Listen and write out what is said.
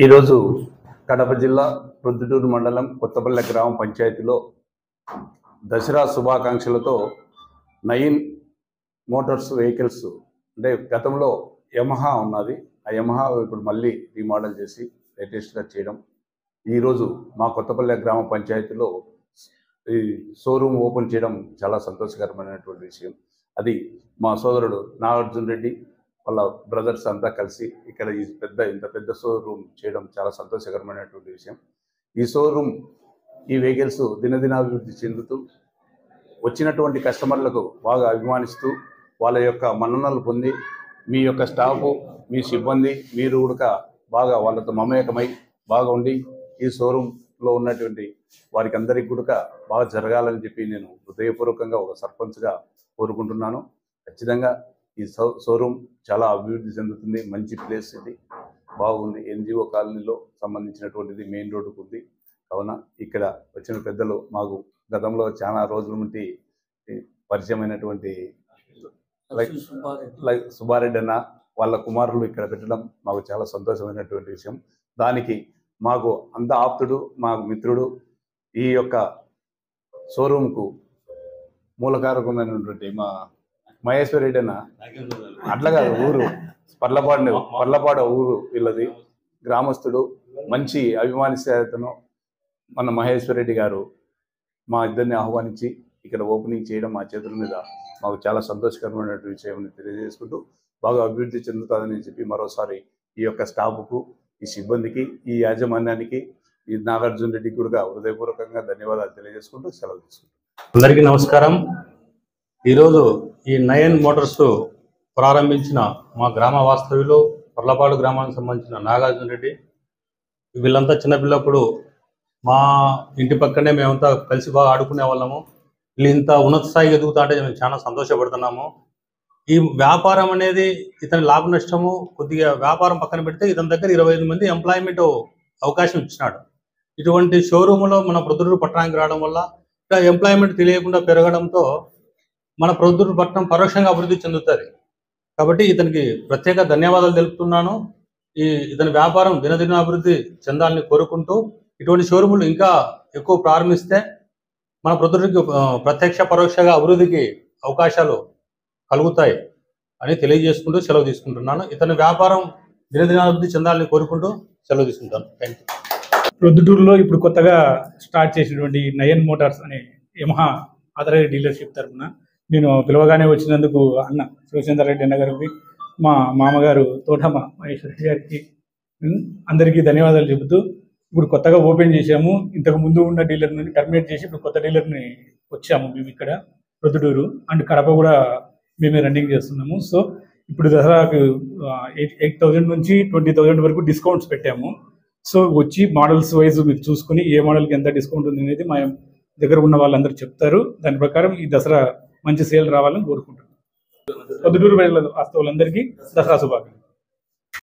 ఈరోజు కడప జిల్లా ప్రొద్దుటూరు మండలం కొత్తపల్లె గ్రామ పంచాయతీలో దసరా శుభాకాంక్షలతో 9 మోటార్స్ వెహికల్స్ అంటే గతంలో యమహా ఉన్నది, ఆ యమహా ఇప్పుడు మళ్ళీ రీమోడల్ చేసి లేటెస్ట్గా చేయడం. ఈరోజు మా కొత్తపల్లె గ్రామ పంచాయతీలో ఈ షోరూమ్ ఓపెన్ చేయడం చాలా సంతోషకరమైనటువంటి విషయం. అది మా సోదరుడు నాగార్జున రెడ్డి వాళ్ళ బ్రదర్స్ అంతా కలిసి ఇక్కడ ఇంత పెద్ద షోరూమ్ చేయడం చాలా సంతోషకరమైనటువంటి విషయం. ఈ షోరూమ్ ఈ వెహికల్స్ దినదినాభివృద్ధి చెందుతూ వచ్చినటువంటి కస్టమర్లకు బాగా అభిమానిస్తూ వాళ్ళ యొక్క మన్ననలు పొంది మీ యొక్క స్టాఫు మీ సిబ్బంది మీరు కూడా బాగా వాళ్ళతో మమేకమై బాగా ఉండి ఈ షోరూంలో ఉన్నటువంటి వారికి అందరికీ కూడా బాగా జరగాలని చెప్పి నేను హృదయపూర్వకంగా ఒక సర్పంచ్గా కోరుకుంటున్నాను. ఖచ్చితంగా ఈ షోరూమ్ చాలా అభివృద్ధి చెందుతుంది. మంచి ప్లేస్ ఇది, బాగుంది. ఎన్జిఓ కాలనీలో సంబంధించినటువంటిది, మెయిన్ రోడ్డుకు ఉంది. కావున ఇక్కడ వచ్చిన పెద్దలు మాకు గతంలో చాలా రోజుల నుండి పరిచయమైనటువంటి సుబ్బారెడ్డి అన్న వాళ్ళ కుమారులు ఇక్కడ పెట్టడం మాకు చాలా సంతోషమైనటువంటి విషయం. దానికి మాకు అంత ఆప్తుడు, మా మిత్రుడు, ఈ యొక్క షోరూమ్కు మూలకారకమైనటువంటి మా మహేశ్వర్ రెడ్డి అన్న, అట్లా కాదు ఊరు పర్లపాడు ఊరు వీళ్ళది, గ్రామస్తుడు, మంచి అభిమానిస్తేతను మన మహేశ్వర్ రెడ్డి గారు మా ఇద్దరిని ఆహ్వానించి ఇక్కడ ఓపెనింగ్ చేయడం మా చేతుల మీద మాకు చాలా సంతోషకరమైన విషయం తెలియజేసుకుంటూ బాగా అభివృద్ధి చెందుతుందని చెప్పి మరోసారి ఈ యొక్క స్టాఫ్కు, ఈ సిబ్బందికి, ఈ యాజమాన్యానికి, ఈ నాగార్జున రెడ్డికి కూడా హృదయపూర్వకంగా ధన్యవాదాలు తెలియజేసుకుంటూ సెలవు తీసుకుంటాం. అందరికీ నమస్కారం. ఈరోజు ఈ 9 మోటార్స్ ప్రారంభించిన మా గ్రామ వాస్తవ్యులు పర్లపాడు గ్రామానికి సంబంధించిన నాగార్జున రెడ్డి, వీళ్ళంతా చిన్నపిల్లప్పుడు మా ఇంటి పక్కనే మేమంతా కలిసి బాగా ఆడుకునే వాళ్ళము. వీళ్ళు ఇంత ఉన్నత స్థాయికి ఎదుగుతా అంటే మేము చాలా సంతోషపడుతున్నాము. ఈ వ్యాపారం అనేది ఇతని లాభ నష్టము కొద్దిగా వ్యాపారం పక్కన పెడితే ఇతని దగ్గర 25 మంది ఎంప్లాయ్మెంట్ అవకాశం ఇచ్చినాడు. ఇటువంటి షోరూములో మన ప్రొద్దుటూరు పట్టణానికి రావడం వల్ల ఎంప్లాయ్మెంట్ తెలియకుండా పెరగడంతో మన ప్రొద్దుటూరు పట్టణం పరోక్షంగా అభివృద్ధి చెందుతుంది. కాబట్టి ఇతనికి ప్రత్యేక ధన్యవాదాలు తెలుపుతున్నాను. ఇతని వ్యాపారం దినదిన అభివృద్ధి చెందాలని కోరుకుంటూ ఇటువంటి షోరూములు ఇంకా ఎక్కువ ప్రారంభిస్తే మన ప్రొద్దుటూరుకి ప్రత్యక్ష పరోక్షంగా అభివృద్ధికి అవకాశాలు కలుగుతాయి అని తెలియజేసుకుంటూ సెలవు తీసుకుంటున్నాను. ఇతని వ్యాపారం దినదినాభివృద్ధి చెందాలని కోరుకుంటూ సెలవు తీసుకుంటాను. Thank you. ప్రొద్దుటూరులో ఇప్పుడు కొత్తగా స్టార్ట్ చేసినటువంటి 9 మోటార్స్ అనే యమహా ఆథరైజ్డ్ డీలర్షిప్ తరఫున నేను పిలవగానే వచ్చినందుకు అన్న శివచంద్ర రెడ్డి అన్న గారికి, మా మామగారు తోటమ్మ మహేశ్వర రెడ్డి గారికి అందరికీ ధన్యవాదాలు చెబుతూ ఇప్పుడు కొత్తగా ఓపెన్ చేశాము. ఇంతకు ముందు ఉన్న డీలర్ నుండి టర్మినేట్ చేసి ఇప్పుడు కొత్త డీలర్ని వచ్చాము మేము ఇక్కడ ప్రొద్దుటూరు అండ్ కడప కూడా మేమే రన్నింగ్ చేస్తున్నాము. సో ఇప్పుడు దసరాకు 8,000 నుంచి 20,000 వరకు డిస్కౌంట్స్ పెట్టాము. సో వచ్చి మోడల్స్ వైజ్ మీరు చూసుకుని ఏ మోడల్కి ఎంత డిస్కౌంట్ ఉంది అనేది మా దగ్గర ఉన్న వాళ్ళందరూ చెప్తారు. దాని ప్రకారం ఈ దసరా మంచి సేల్ రావాలని కోరుకుంటున్నాను. ప్రొద్దుటూరు వాస్తవులందరికీ దసరా శుభాకాంక్షలు.